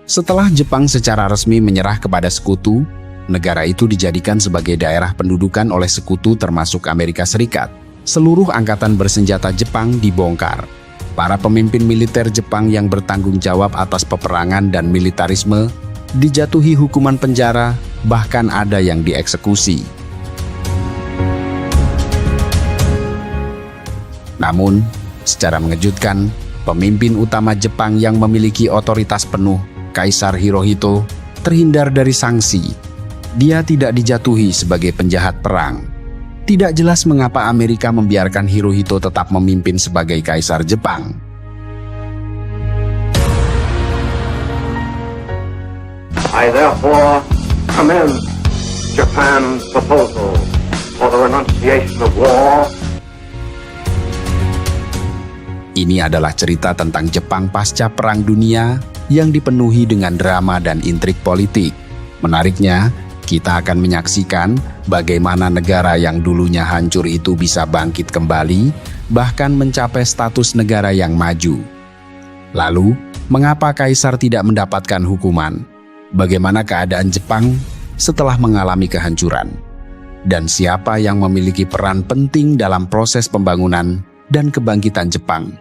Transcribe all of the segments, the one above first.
Setelah Jepang secara resmi menyerah kepada sekutu, negara itu dijadikan sebagai daerah pendudukan oleh sekutu termasuk Amerika Serikat. Seluruh angkatan bersenjata Jepang dibongkar. Para pemimpin militer Jepang yang bertanggung jawab atas peperangan dan militarisme dijatuhi hukuman penjara, bahkan ada yang dieksekusi. Namun, secara mengejutkan, pemimpin utama Jepang yang memiliki otoritas penuh, Kaisar Hirohito, terhindar dari sanksi. Dia tidak dijatuhi sebagai penjahat perang. Tidak jelas mengapa Amerika membiarkan Hirohito tetap memimpin sebagai Kaisar Jepang. I therefore commend Japan's proposal for the renunciation of war. Ini adalah cerita tentang Jepang pasca Perang Dunia yang dipenuhi dengan drama dan intrik politik. Menariknya, kita akan menyaksikan bagaimana negara yang dulunya hancur itu bisa bangkit kembali, bahkan mencapai status negara yang maju. Lalu, mengapa Kaisar tidak mendapatkan hukuman? Bagaimana keadaan Jepang setelah mengalami kehancuran? Dan siapa yang memiliki peran penting dalam proses pembangunan dan kebangkitan Jepang?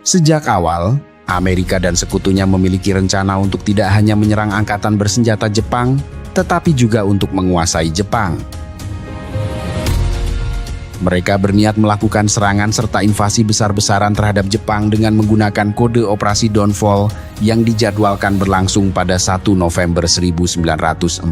Sejak awal, Amerika dan sekutunya memiliki rencana untuk tidak hanya menyerang angkatan bersenjata Jepang, tetapi juga untuk menguasai Jepang. Mereka berniat melakukan serangan serta invasi besar-besaran terhadap Jepang dengan menggunakan kode operasi Dawnfall yang dijadwalkan berlangsung pada 1 November 1945.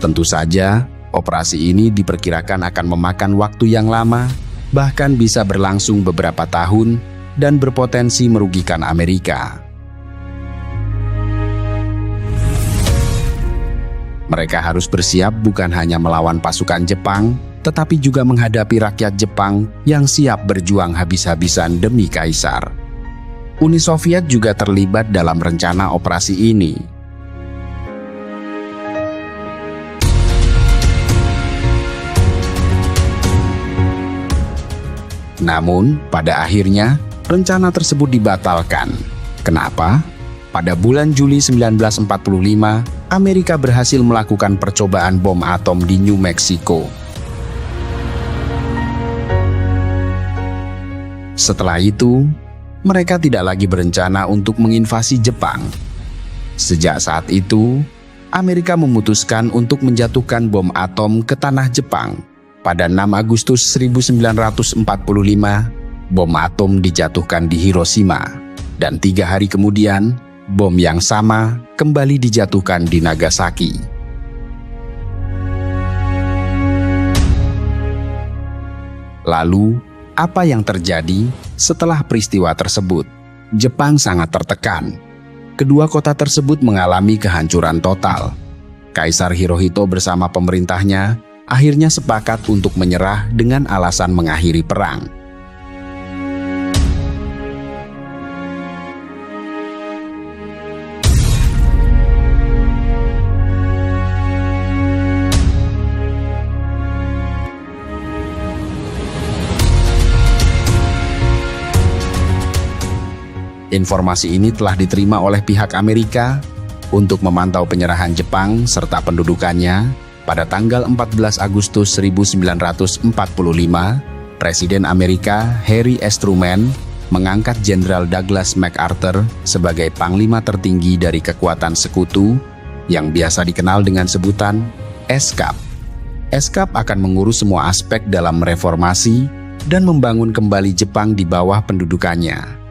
Tentu saja, operasi ini diperkirakan akan memakan waktu yang lama, bahkan bisa berlangsung beberapa tahun, dan berpotensi merugikan Amerika. Mereka harus bersiap bukan hanya melawan pasukan Jepang, tetapi juga menghadapi rakyat Jepang yang siap berjuang habis-habisan demi Kaisar. Uni Soviet juga terlibat dalam rencana operasi ini. Namun, pada akhirnya, rencana tersebut dibatalkan. Kenapa? Pada bulan Juli 1945, Amerika berhasil melakukan percobaan bom atom di New Mexico. Setelah itu, mereka tidak lagi berencana untuk menginvasi Jepang. Sejak saat itu, Amerika memutuskan untuk menjatuhkan bom atom ke tanah Jepang. Pada 6 Agustus 1945, bom atom dijatuhkan di Hiroshima, dan 3 hari kemudian, bom yang sama kembali dijatuhkan di Nagasaki. Lalu, apa yang terjadi setelah peristiwa tersebut? Jepang sangat tertekan. Kedua kota tersebut mengalami kehancuran total. Kaisar Hirohito bersama pemerintahnya akhirnya sepakat untuk menyerah dengan alasan mengakhiri perang. Informasi ini telah diterima oleh pihak Amerika untuk memantau penyerahan Jepang serta pendudukannya. Pada tanggal 14 Agustus 1945, Presiden Amerika Harry S. Truman mengangkat Jenderal Douglas MacArthur sebagai panglima tertinggi dari kekuatan sekutu yang biasa dikenal dengan sebutan ESCAP. ESCAP akan mengurus semua aspek dalam reformasi dan membangun kembali Jepang di bawah pendudukannya.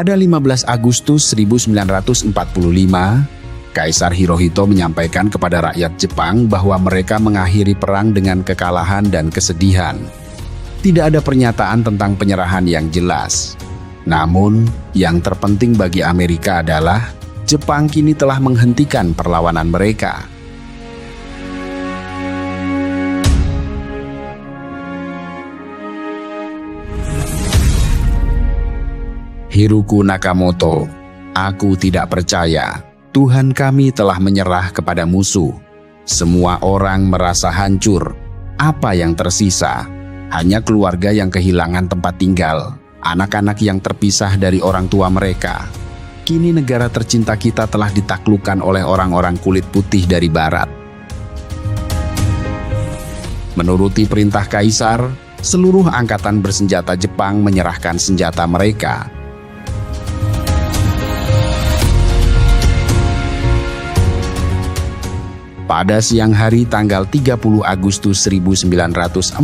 Pada 15 Agustus 1945, Kaisar Hirohito menyampaikan kepada rakyat Jepang bahwa mereka mengakhiri perang dengan kekalahan dan kesedihan. Tidak ada pernyataan tentang penyerahan yang jelas. Namun, yang terpenting bagi Amerika adalah Jepang kini telah menghentikan perlawanan mereka. Hiroku Nakamoto, aku tidak percaya. Tuhan kami telah menyerah kepada musuh. Semua orang merasa hancur. Apa yang tersisa? Hanya keluarga yang kehilangan tempat tinggal, anak-anak yang terpisah dari orang tua mereka. Kini negara tercinta kita telah ditaklukkan oleh orang-orang kulit putih dari barat. Menuruti perintah Kaisar, seluruh angkatan bersenjata Jepang menyerahkan senjata mereka. Pada siang hari tanggal 30 Agustus 1945,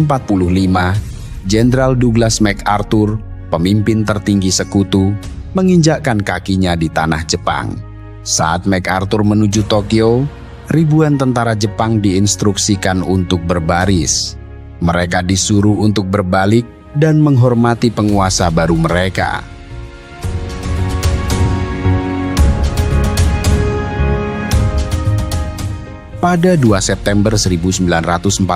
Jenderal Douglas MacArthur, pemimpin tertinggi sekutu, menginjakkan kakinya di tanah Jepang. Saat MacArthur menuju Tokyo, ribuan tentara Jepang diinstruksikan untuk berbaris. Mereka disuruh untuk berbalik dan menghormati penguasa baru mereka. Pada 2 September 1945,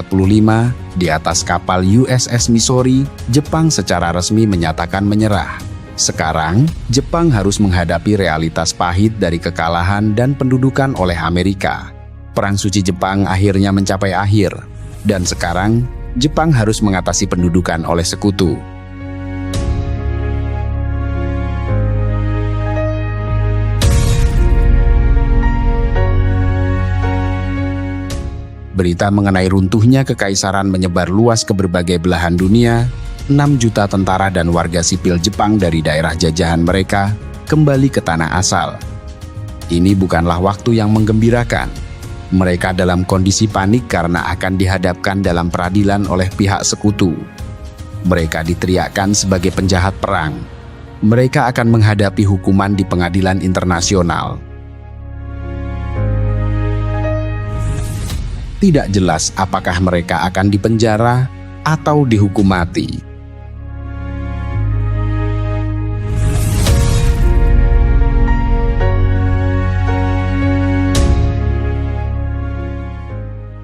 di atas kapal USS Missouri, Jepang secara resmi menyatakan menyerah. Sekarang, Jepang harus menghadapi realitas pahit dari kekalahan dan pendudukan oleh Amerika. Perang Suci Jepang akhirnya mencapai akhir, dan sekarang Jepang harus mengatasi pendudukan oleh sekutu. Berita mengenai runtuhnya kekaisaran menyebar luas ke berbagai belahan dunia. 6 juta tentara dan warga sipil Jepang dari daerah jajahan mereka kembali ke tanah asal. Ini bukanlah waktu yang menggembirakan. Mereka dalam kondisi panik karena akan dihadapkan dalam peradilan oleh pihak sekutu. Mereka diteriakkan sebagai penjahat perang. Mereka akan menghadapi hukuman di pengadilan internasional. Tidak jelas apakah mereka akan dipenjara atau dihukum mati.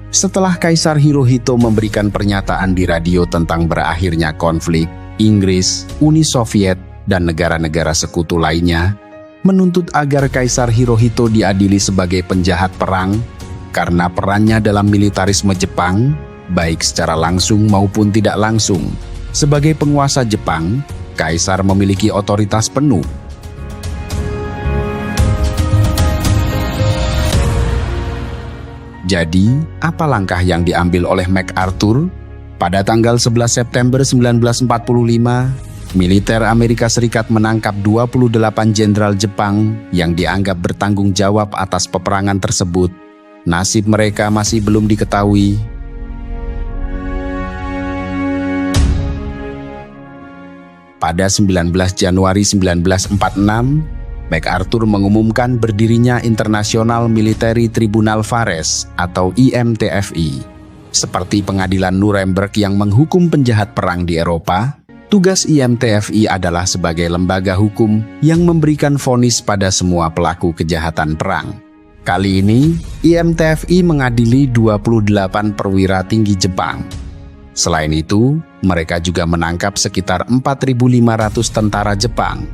Setelah Kaisar Hirohito memberikan pernyataan di radio tentang berakhirnya konflik, Inggris, Uni Soviet, dan negara-negara sekutu lainnya menuntut agar Kaisar Hirohito diadili sebagai penjahat perang karena perannya dalam militarisme Jepang, baik secara langsung maupun tidak langsung. Sebagai penguasa Jepang, Kaisar memiliki otoritas penuh. Jadi, apa langkah yang diambil oleh MacArthur? Pada tanggal 11 September 1945, militer Amerika Serikat menangkap 28 jenderal Jepang yang dianggap bertanggung jawab atas peperangan tersebut. Nasib mereka masih belum diketahui. Pada 19 Januari 1946, MacArthur mengumumkan berdirinya International Military Tribunal Fares atau IMTFI. Seperti pengadilan Nuremberg yang menghukum penjahat perang di Eropa, tugas IMTFI adalah sebagai lembaga hukum yang memberikan vonis pada semua pelaku kejahatan perang. Kali ini, IMTFI mengadili 28 perwira tinggi Jepang. Selain itu, mereka juga menangkap sekitar 4.500 tentara Jepang.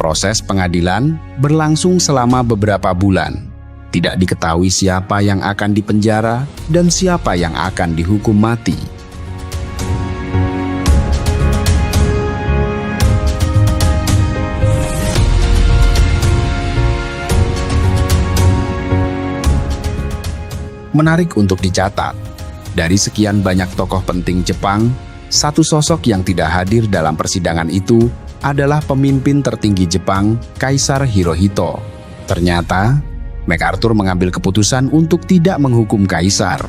Proses pengadilan berlangsung selama beberapa bulan. Tidak diketahui siapa yang akan dipenjara dan siapa yang akan dihukum mati. Menarik untuk dicatat, dari sekian banyak tokoh penting Jepang, satu sosok yang tidak hadir dalam persidangan itu adalah pemimpin tertinggi Jepang, Kaisar Hirohito. Ternyata, MacArthur mengambil keputusan untuk tidak menghukum Kaisar.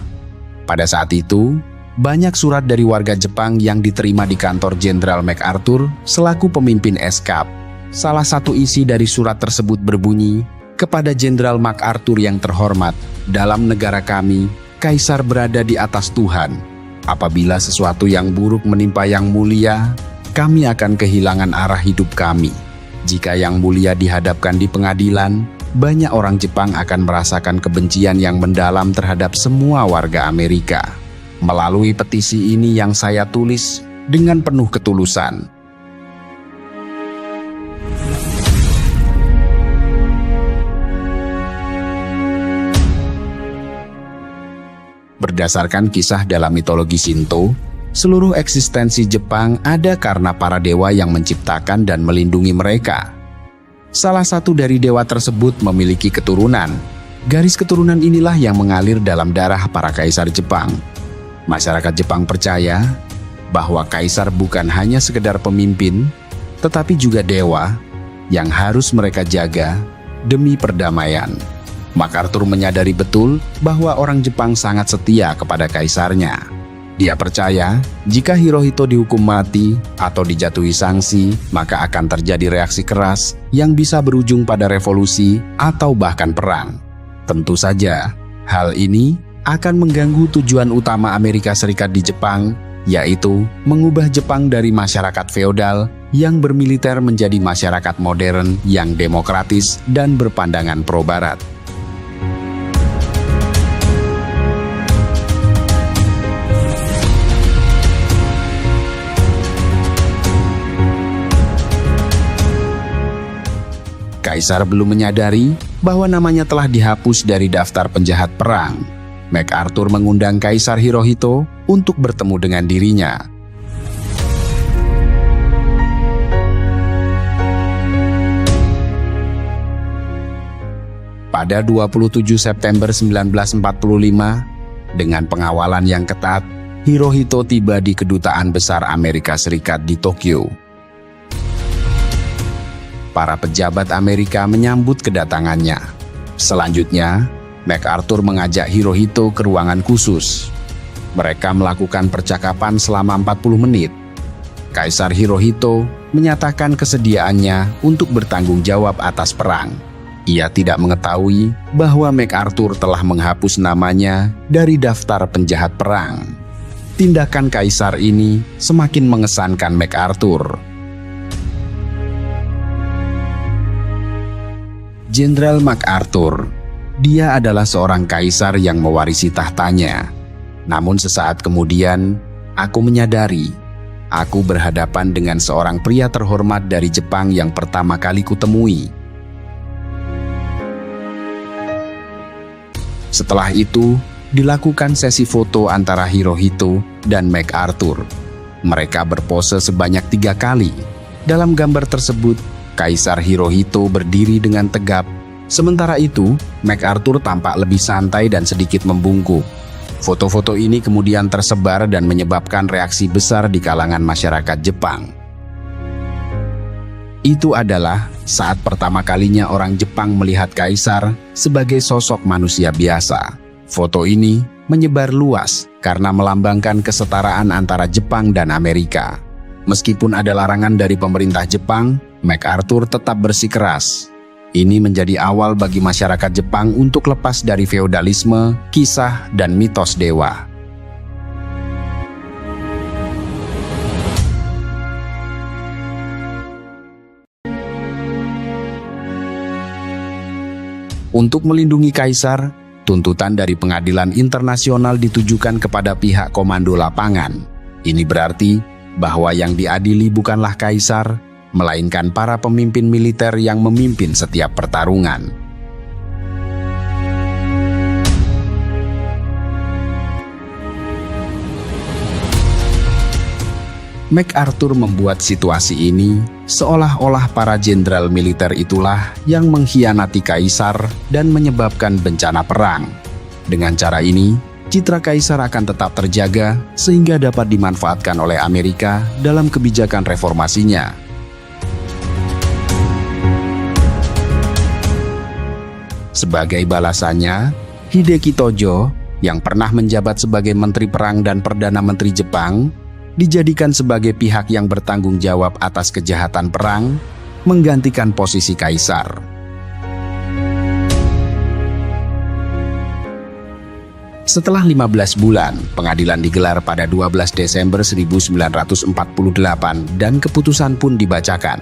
Pada saat itu, banyak surat dari warga Jepang yang diterima di kantor Jenderal MacArthur selaku pemimpin eskap. Salah satu isi dari surat tersebut berbunyi, "Kepada Jenderal MacArthur yang terhormat, dalam negara kami, Kaisar berada di atas Tuhan. Apabila sesuatu yang buruk menimpa yang mulia, kami akan kehilangan arah hidup kami. Jika yang mulia dihadapkan di pengadilan, banyak orang Jepang akan merasakan kebencian yang mendalam terhadap semua warga Amerika. Melalui petisi ini yang saya tulis dengan penuh ketulusan, berdasarkan kisah dalam mitologi Shinto, seluruh eksistensi Jepang ada karena para dewa yang menciptakan dan melindungi mereka. Salah satu dari dewa tersebut memiliki keturunan. Garis keturunan inilah yang mengalir dalam darah para kaisar Jepang. Masyarakat Jepang percaya bahwa kaisar bukan hanya sekedar pemimpin, tetapi juga dewa yang harus mereka jaga demi perdamaian. MacArthur menyadari betul bahwa orang Jepang sangat setia kepada kaisarnya. Dia percaya jika Hirohito dihukum mati atau dijatuhi sanksi, maka akan terjadi reaksi keras yang bisa berujung pada revolusi atau bahkan perang. Tentu saja, hal ini akan mengganggu tujuan utama Amerika Serikat di Jepang, yaitu mengubah Jepang dari masyarakat feodal yang bermiliter menjadi masyarakat modern yang demokratis dan berpandangan pro-barat. Kaisar belum menyadari bahwa namanya telah dihapus dari daftar penjahat perang. MacArthur mengundang Kaisar Hirohito untuk bertemu dengan dirinya. Pada 27 September 1945, dengan pengawalan yang ketat, Hirohito tiba di Kedutaan Besar Amerika Serikat di Tokyo. Para pejabat Amerika menyambut kedatangannya. Selanjutnya, MacArthur mengajak Hirohito ke ruangan khusus. Mereka melakukan percakapan selama 40 menit. Kaisar Hirohito menyatakan kesediaannya untuk bertanggung jawab atas perang. Ia tidak mengetahui bahwa MacArthur telah menghapus namanya dari daftar penjahat perang. Tindakan kaisar ini semakin mengesankan MacArthur. Jenderal MacArthur, dia adalah seorang kaisar yang mewarisi tahtanya. Namun sesaat kemudian, aku menyadari, aku berhadapan dengan seorang pria terhormat dari Jepang yang pertama kali kutemui. Setelah itu, dilakukan sesi foto antara Hirohito dan MacArthur. Mereka berpose sebanyak 3 kali. Dalam gambar tersebut, Kaisar Hirohito berdiri dengan tegap. Sementara itu, MacArthur tampak lebih santai dan sedikit membungkuk. Foto-foto ini kemudian tersebar dan menyebabkan reaksi besar di kalangan masyarakat Jepang. Itu adalah saat pertama kalinya orang Jepang melihat kaisar sebagai sosok manusia biasa. Foto ini menyebar luas karena melambangkan kesetaraan antara Jepang dan Amerika. Meskipun ada larangan dari pemerintah Jepang, MacArthur tetap bersikeras. Ini menjadi awal bagi masyarakat Jepang untuk lepas dari feodalisme, kisah, dan mitos dewa. Untuk melindungi kaisar, tuntutan dari pengadilan internasional ditujukan kepada pihak komando lapangan. Ini berarti bahwa yang diadili bukanlah kaisar, melainkan para pemimpin militer yang memimpin setiap pertarungan. MacArthur membuat situasi ini seolah-olah para jenderal militer itulah yang mengkhianati kaisar dan menyebabkan bencana perang. Dengan cara ini, citra kaisar akan tetap terjaga sehingga dapat dimanfaatkan oleh Amerika dalam kebijakan reformasinya. Sebagai balasannya, Hideki Tojo yang pernah menjabat sebagai Menteri Perang dan Perdana Menteri Jepang dijadikan sebagai pihak yang bertanggung jawab atas kejahatan perang, menggantikan posisi kaisar. Setelah 15 bulan, pengadilan digelar pada 12 Desember 1948 dan keputusan pun dibacakan.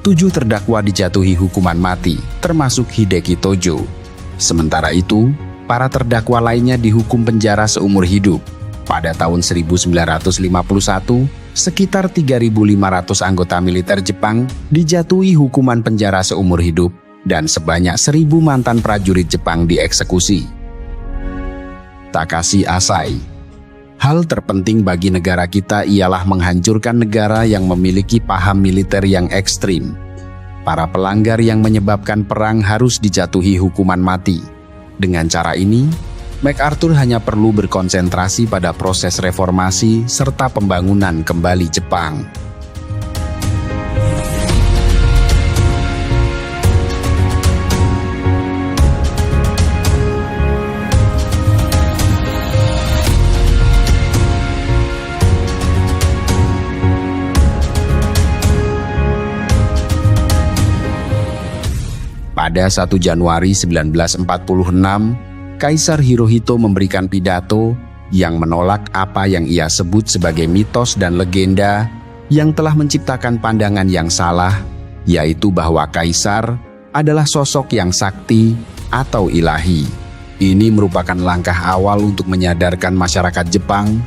7 terdakwa dijatuhi hukuman mati, termasuk Hideki Tojo. Sementara itu, para terdakwa lainnya dihukum penjara seumur hidup. Pada tahun 1951, sekitar 3.500 anggota militer Jepang dijatuhi hukuman penjara seumur hidup dan sebanyak 1.000 mantan prajurit Jepang dieksekusi. Takashi Asai. Hal terpenting bagi negara kita ialah menghancurkan negara yang memiliki paham militer yang ekstrim. Para pelanggar yang menyebabkan perang harus dijatuhi hukuman mati. Dengan cara ini, MacArthur hanya perlu berkonsentrasi pada proses reformasi serta pembangunan kembali Jepang. Pada 1 Januari 1946, Kaisar Hirohito memberikan pidato yang menolak apa yang ia sebut sebagai mitos dan legenda yang telah menciptakan pandangan yang salah, yaitu bahwa kaisar adalah sosok yang sakti atau ilahi. Ini merupakan langkah awal untuk menyadarkan masyarakat Jepang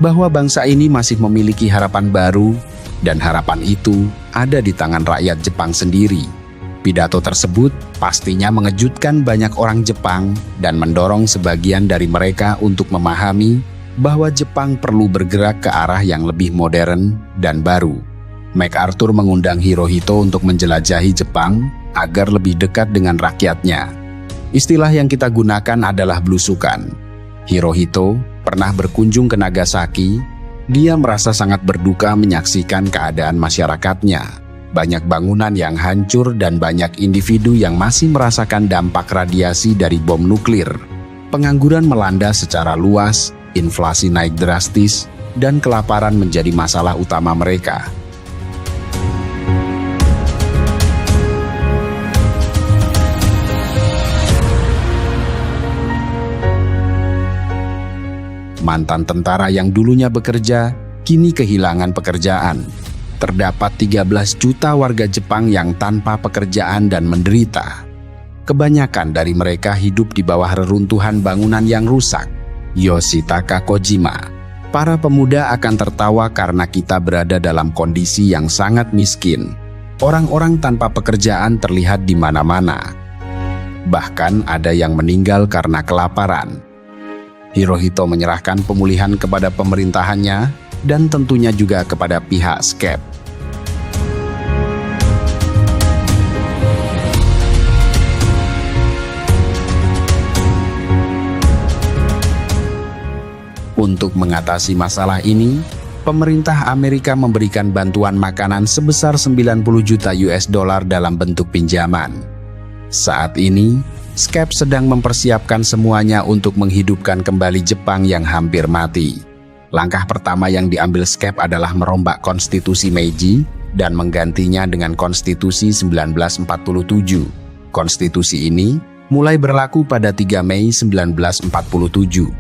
bahwa bangsa ini masih memiliki harapan baru dan harapan itu ada di tangan rakyat Jepang sendiri. Pidato tersebut pastinya mengejutkan banyak orang Jepang dan mendorong sebagian dari mereka untuk memahami bahwa Jepang perlu bergerak ke arah yang lebih modern dan baru. MacArthur mengundang Hirohito untuk menjelajahi Jepang agar lebih dekat dengan rakyatnya. Istilah yang kita gunakan adalah blusukan. Hirohito pernah berkunjung ke Nagasaki. Dia merasa sangat berduka menyaksikan keadaan masyarakatnya. Banyak bangunan yang hancur dan banyak individu yang masih merasakan dampak radiasi dari bom nuklir. Pengangguran melanda secara luas, inflasi naik drastis, dan kelaparan menjadi masalah utama mereka. Mantan tentara yang dulunya bekerja, kini kehilangan pekerjaan. Terdapat 13 juta warga Jepang yang tanpa pekerjaan dan menderita. Kebanyakan dari mereka hidup di bawah reruntuhan bangunan yang rusak. Yoshitaka Kojima. Para pemuda akan tertawa karena kita berada dalam kondisi yang sangat miskin. Orang-orang tanpa pekerjaan terlihat di mana-mana. Bahkan ada yang meninggal karena kelaparan. Hirohito menyerahkan pemulihan kepada pemerintahannya dan tentunya juga kepada pihak SCAP. Untuk mengatasi masalah ini, pemerintah Amerika memberikan bantuan makanan sebesar 90 juta US dollar dalam bentuk pinjaman. Saat ini, SCAP sedang mempersiapkan semuanya untuk menghidupkan kembali Jepang yang hampir mati. Langkah pertama yang diambil SCAP adalah merombak konstitusi Meiji dan menggantinya dengan konstitusi 1947. Konstitusi ini mulai berlaku pada 3 Mei 1947.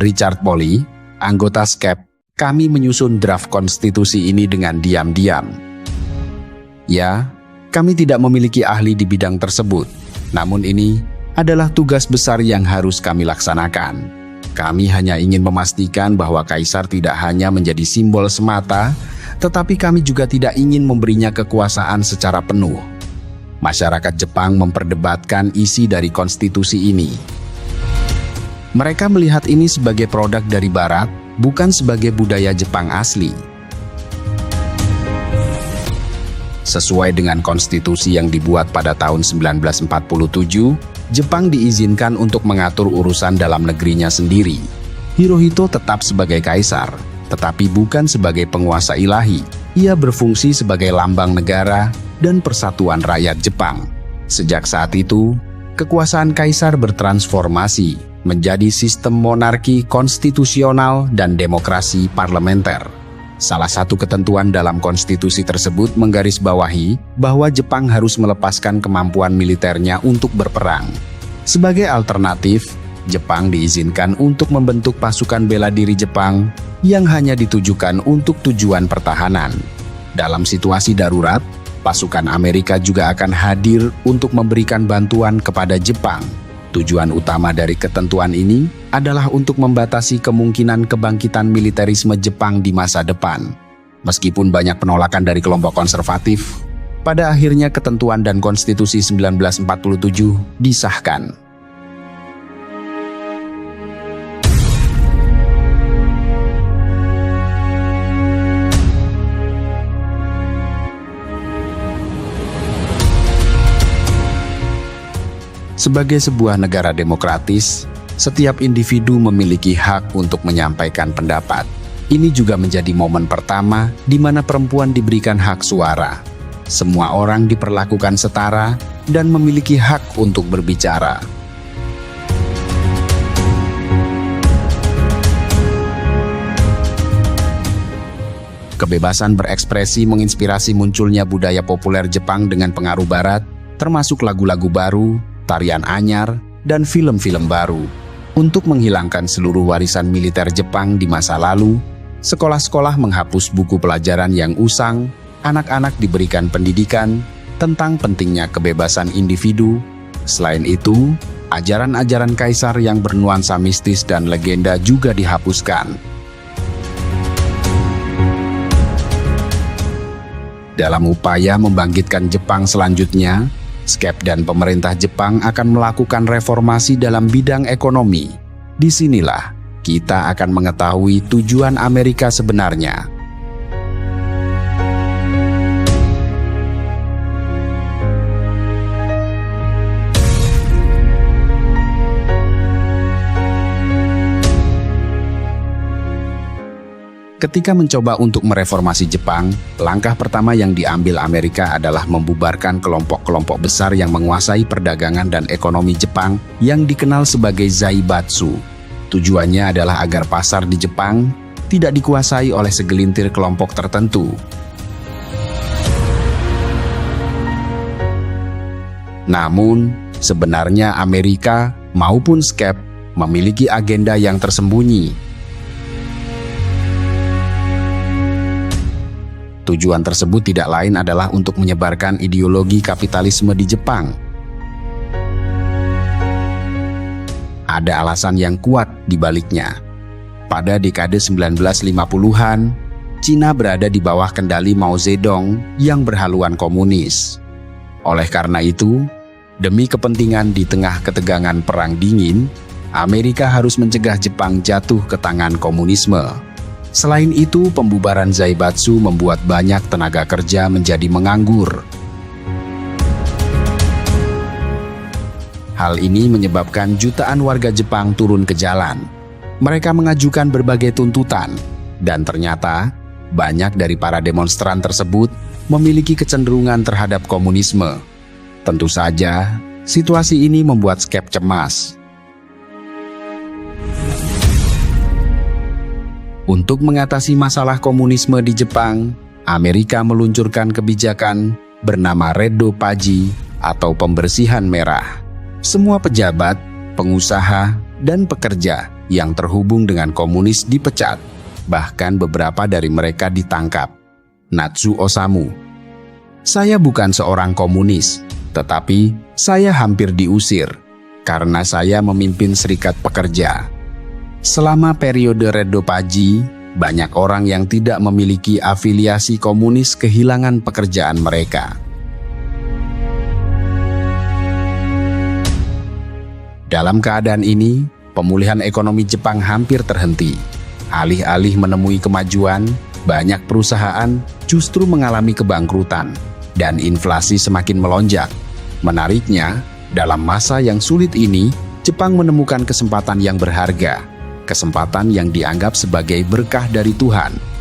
Richard Polly, anggota SCAP, kami menyusun draft konstitusi ini dengan diam-diam. Ya, kami tidak memiliki ahli di bidang tersebut, namun ini adalah tugas besar yang harus kami laksanakan. Kami hanya ingin memastikan bahwa kaisar tidak hanya menjadi simbol semata, tetapi kami juga tidak ingin memberinya kekuasaan secara penuh. Masyarakat Jepang memperdebatkan isi dari konstitusi ini. Mereka melihat ini sebagai produk dari Barat, bukan sebagai budaya Jepang asli. Sesuai dengan konstitusi yang dibuat pada tahun 1947, Jepang diizinkan untuk mengatur urusan dalam negerinya sendiri. Hirohito tetap sebagai kaisar, tetapi bukan sebagai penguasa ilahi. Ia berfungsi sebagai lambang negara dan persatuan rakyat Jepang. Sejak saat itu, kekuasaan kaisar bertransformasi menjadi sistem monarki konstitusional dan demokrasi parlementer. Salah satu ketentuan dalam konstitusi tersebut menggarisbawahi bahwa Jepang harus melepaskan kemampuan militernya untuk berperang. Sebagai alternatif, Jepang diizinkan untuk membentuk pasukan bela diri Jepang yang hanya ditujukan untuk tujuan pertahanan. Dalam situasi darurat, pasukan Amerika juga akan hadir untuk memberikan bantuan kepada Jepang. Tujuan utama dari ketentuan ini adalah untuk membatasi kemungkinan kebangkitan militerisme Jepang di masa depan. Meskipun banyak penolakan dari kelompok konservatif, pada akhirnya ketentuan dan konstitusi 1947 disahkan. Sebagai sebuah negara demokratis, setiap individu memiliki hak untuk menyampaikan pendapat. Ini juga menjadi momen pertama di mana perempuan diberikan hak suara. Semua orang diperlakukan setara dan memiliki hak untuk berbicara. Kebebasan berekspresi menginspirasi munculnya budaya populer Jepang dengan pengaruh Barat, termasuk lagu-lagu baru, tarian anyar, dan film-film baru. Untuk menghilangkan seluruh warisan militer Jepang di masa lalu, sekolah-sekolah menghapus buku pelajaran yang usang, anak-anak diberikan pendidikan tentang pentingnya kebebasan individu. Selain itu, ajaran-ajaran kaisar yang bernuansa mistis dan legenda juga dihapuskan. Dalam upaya membangkitkan Jepang selanjutnya, SCAP dan pemerintah Jepang akan melakukan reformasi dalam bidang ekonomi. Disinilah kita akan mengetahui tujuan Amerika sebenarnya. Ketika mencoba untuk mereformasi Jepang, langkah pertama yang diambil Amerika adalah membubarkan kelompok-kelompok besar yang menguasai perdagangan dan ekonomi Jepang yang dikenal sebagai Zaibatsu. Tujuannya adalah agar pasar di Jepang tidak dikuasai oleh segelintir kelompok tertentu. Namun, sebenarnya Amerika maupun SCAP memiliki agenda yang tersembunyi. Tujuan tersebut tidak lain adalah untuk menyebarkan ideologi kapitalisme di Jepang. Ada alasan yang kuat di baliknya. Pada dekade 1950-an, Cina berada di bawah kendali Mao Zedong yang berhaluan komunis. Oleh karena itu, demi kepentingan di tengah ketegangan Perang Dingin, Amerika harus mencegah Jepang jatuh ke tangan komunisme. Selain itu, pembubaran Zaibatsu membuat banyak tenaga kerja menjadi menganggur. Hal ini menyebabkan jutaan warga Jepang turun ke jalan. Mereka mengajukan berbagai tuntutan, dan ternyata banyak dari para demonstran tersebut memiliki kecenderungan terhadap komunisme. Tentu saja, situasi ini membuat SCAP cemas. Untuk mengatasi masalah komunisme di Jepang, Amerika meluncurkan kebijakan bernama Reddo Paji atau pembersihan merah. Semua pejabat, pengusaha, dan pekerja yang terhubung dengan komunis dipecat. Bahkan beberapa dari mereka ditangkap. Natsu Osamu. Saya bukan seorang komunis, tetapi saya hampir diusir karena saya memimpin serikat pekerja. Selama periode Reddo Paji, banyak orang yang tidak memiliki afiliasi komunis kehilangan pekerjaan mereka. Dalam keadaan ini, pemulihan ekonomi Jepang hampir terhenti. Alih-alih menemui kemajuan, banyak perusahaan justru mengalami kebangkrutan dan inflasi semakin melonjak. Menariknya, dalam masa yang sulit ini, Jepang menemukan kesempatan yang berharga, kesempatan yang dianggap sebagai berkah dari Tuhan.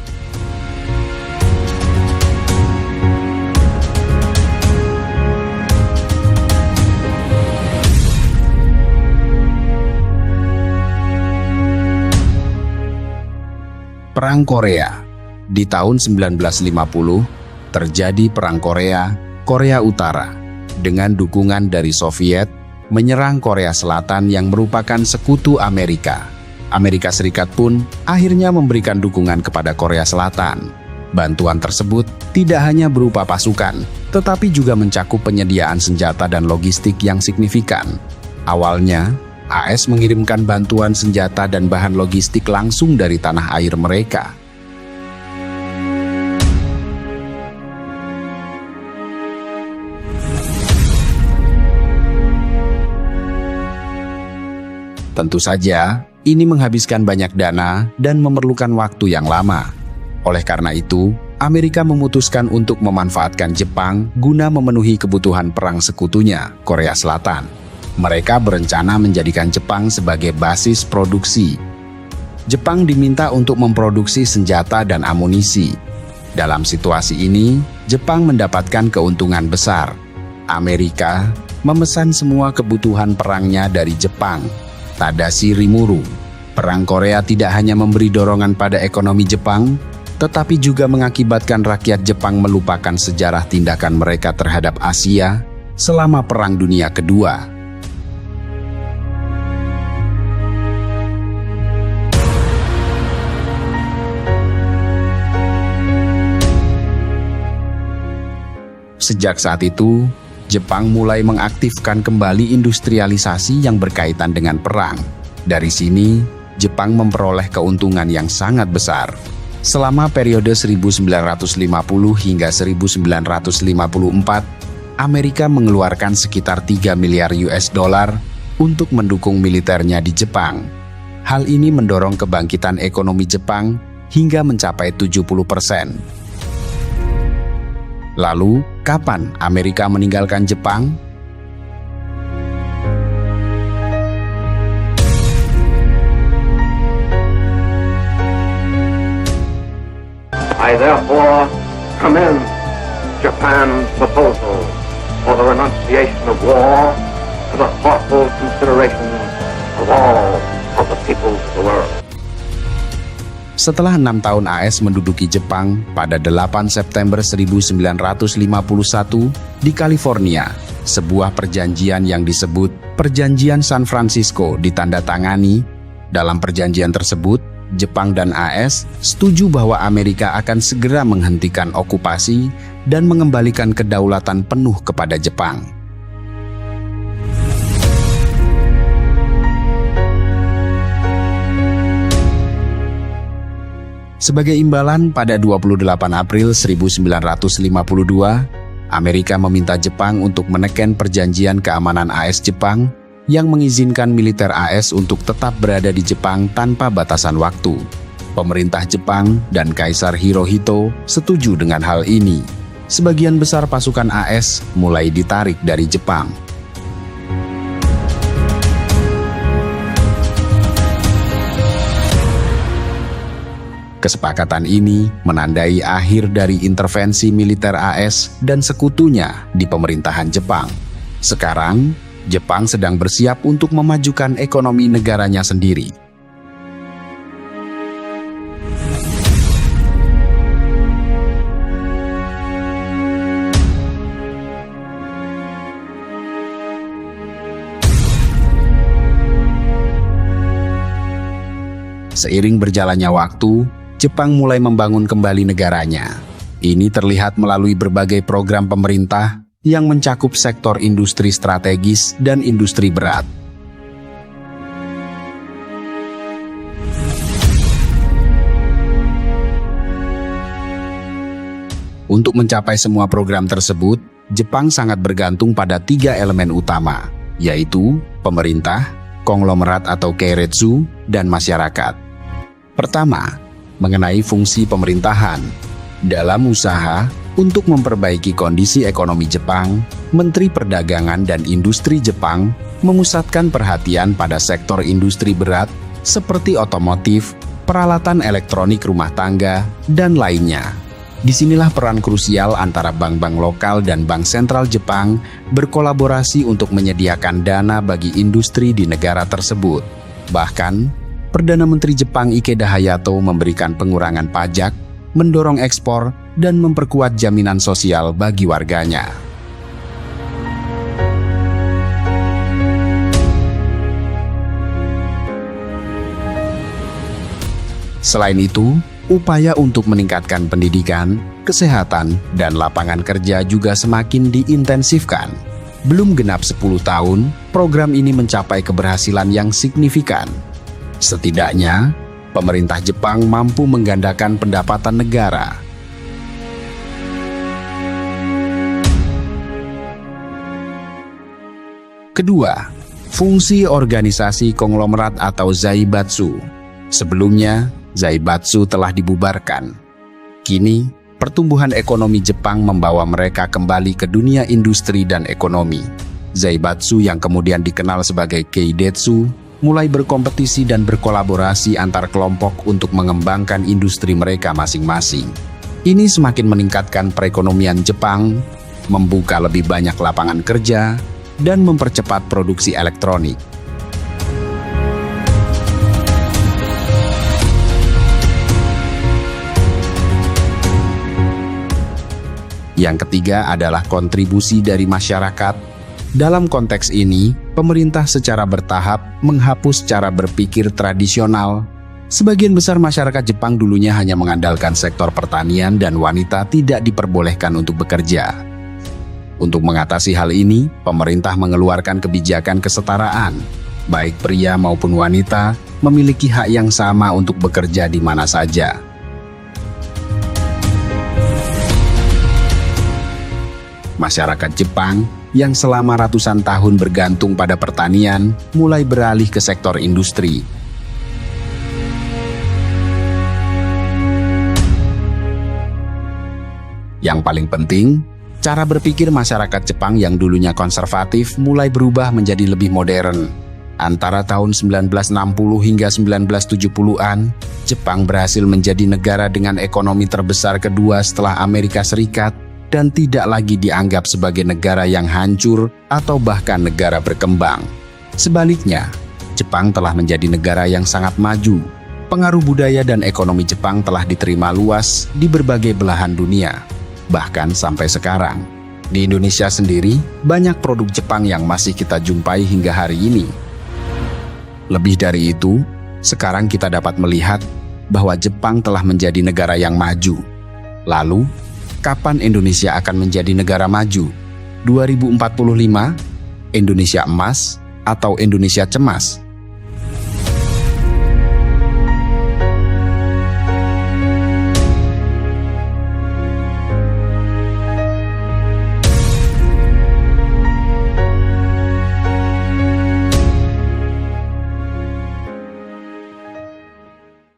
Perang Korea. Di tahun 1950, terjadi Perang Korea, Korea Utara, dengan dukungan dari Soviet, menyerang Korea Selatan yang merupakan sekutu Amerika. Amerika Serikat pun akhirnya memberikan dukungan kepada Korea Selatan. Bantuan tersebut tidak hanya berupa pasukan, tetapi juga mencakup penyediaan senjata dan logistik yang signifikan. Awalnya, AS mengirimkan bantuan senjata dan bahan logistik langsung dari tanah air mereka. Tentu saja, ini menghabiskan banyak dana dan memerlukan waktu yang lama. Oleh karena itu, Amerika memutuskan untuk memanfaatkan Jepang guna memenuhi kebutuhan perang sekutunya, Korea Selatan. Mereka berencana menjadikan Jepang sebagai basis produksi. Jepang diminta untuk memproduksi senjata dan amunisi. Dalam situasi ini, Jepang mendapatkan keuntungan besar. Amerika memesan semua kebutuhan perangnya dari Jepang. Tadashi Rimuru. Perang Korea tidak hanya memberi dorongan pada ekonomi Jepang, tetapi juga mengakibatkan rakyat Jepang melupakan sejarah tindakan mereka terhadap Asia selama Perang Dunia Kedua. Sejak saat itu, Jepang mulai mengaktifkan kembali industrialisasi yang berkaitan dengan perang. Dari sini, Jepang memperoleh keuntungan yang sangat besar. Selama periode 1950 hingga 1954, Amerika mengeluarkan sekitar 3 miliar US dollar untuk mendukung militernya di Jepang. Hal ini mendorong kebangkitan ekonomi Jepang hingga mencapai 70%. Lalu, kapan Amerika meninggalkan Jepang? I therefore commend Japan's proposal for the renunciation of war to the thoughtful consideration of all of the peoples of the world. Setelah 6 tahun AS menduduki Jepang pada 8 September 1951 di California, sebuah perjanjian yang disebut Perjanjian San Francisco ditandatangani. Dalam perjanjian tersebut, Jepang dan AS setuju bahwa Amerika akan segera menghentikan okupasi dan mengembalikan kedaulatan penuh kepada Jepang. Sebagai imbalan, pada 28 April 1952, Amerika meminta Jepang untuk menekan perjanjian keamanan AS Jepang yang mengizinkan militer AS untuk tetap berada di Jepang tanpa batasan waktu. Pemerintah Jepang dan Kaisar Hirohito setuju dengan hal ini. Sebagian besar pasukan AS mulai ditarik dari Jepang. Kesepakatan ini menandai akhir dari intervensi militer AS dan sekutunya di pemerintahan Jepang. Sekarang, Jepang sedang bersiap untuk memajukan ekonomi negaranya sendiri. Seiring berjalannya waktu, Jepang mulai membangun kembali negaranya. Ini terlihat melalui berbagai program pemerintah yang mencakup sektor industri strategis dan industri berat. Untuk mencapai semua program tersebut, Jepang sangat bergantung pada 3 elemen utama, yaitu pemerintah, konglomerat atau keiretsu, dan masyarakat. Pertama, mengenai fungsi pemerintahan. Dalam usaha untuk memperbaiki kondisi ekonomi Jepang, Menteri Perdagangan dan Industri Jepang memusatkan perhatian pada sektor industri berat seperti otomotif, peralatan elektronik rumah tangga, dan lainnya. Disinilah peran krusial antara bank-bank lokal dan Bank Sentral Jepang berkolaborasi untuk menyediakan dana bagi industri di negara tersebut. Bahkan, Perdana Menteri Jepang Ikeda Hayato memberikan pengurangan pajak, mendorong ekspor, dan memperkuat jaminan sosial bagi warganya. Selain itu, upaya untuk meningkatkan pendidikan, kesehatan, dan lapangan kerja juga semakin diintensifkan. Belum genap 10 tahun, program ini mencapai keberhasilan yang signifikan. Setidaknya, pemerintah Jepang mampu menggandakan pendapatan negara. Kedua, fungsi organisasi konglomerat atau zaibatsu. Sebelumnya, zaibatsu telah dibubarkan. Kini, pertumbuhan ekonomi Jepang membawa mereka kembali ke dunia industri dan ekonomi. Zaibatsu yang kemudian dikenal sebagai keidetsu mulai berkompetisi dan berkolaborasi antar kelompok untuk mengembangkan industri mereka masing-masing. Ini semakin meningkatkan perekonomian Jepang, membuka lebih banyak lapangan kerja, dan mempercepat produksi elektronik. Yang ketiga adalah kontribusi dari masyarakat. Dalam konteks ini, pemerintah secara bertahap menghapus cara berpikir tradisional. Sebagian besar masyarakat Jepang dulunya hanya mengandalkan sektor pertanian dan wanita tidak diperbolehkan untuk bekerja. Untuk mengatasi hal ini, pemerintah mengeluarkan kebijakan kesetaraan. Baik pria maupun wanita memiliki hak yang sama untuk bekerja di mana saja. Masyarakat Jepang yang selama ratusan tahun bergantung pada pertanian mulai beralih ke sektor industri. Yang paling penting, cara berpikir masyarakat Jepang yang dulunya konservatif mulai berubah menjadi lebih modern. Antara tahun 1960 hingga 1970-an, Jepang berhasil menjadi negara dengan ekonomi terbesar kedua setelah Amerika Serikat dan tidak lagi dianggap sebagai negara yang hancur atau bahkan negara berkembang. Sebaliknya, Jepang telah menjadi negara yang sangat maju. Pengaruh budaya dan ekonomi Jepang telah diterima luas di berbagai belahan dunia. Bahkan sampai sekarang, di Indonesia sendiri, banyak produk Jepang yang masih kita jumpai hingga hari ini. Lebih dari itu, sekarang kita dapat melihat bahwa Jepang telah menjadi negara yang maju. Lalu, kapan Indonesia akan menjadi negara maju? 2045, Indonesia emas, atau Indonesia cemas?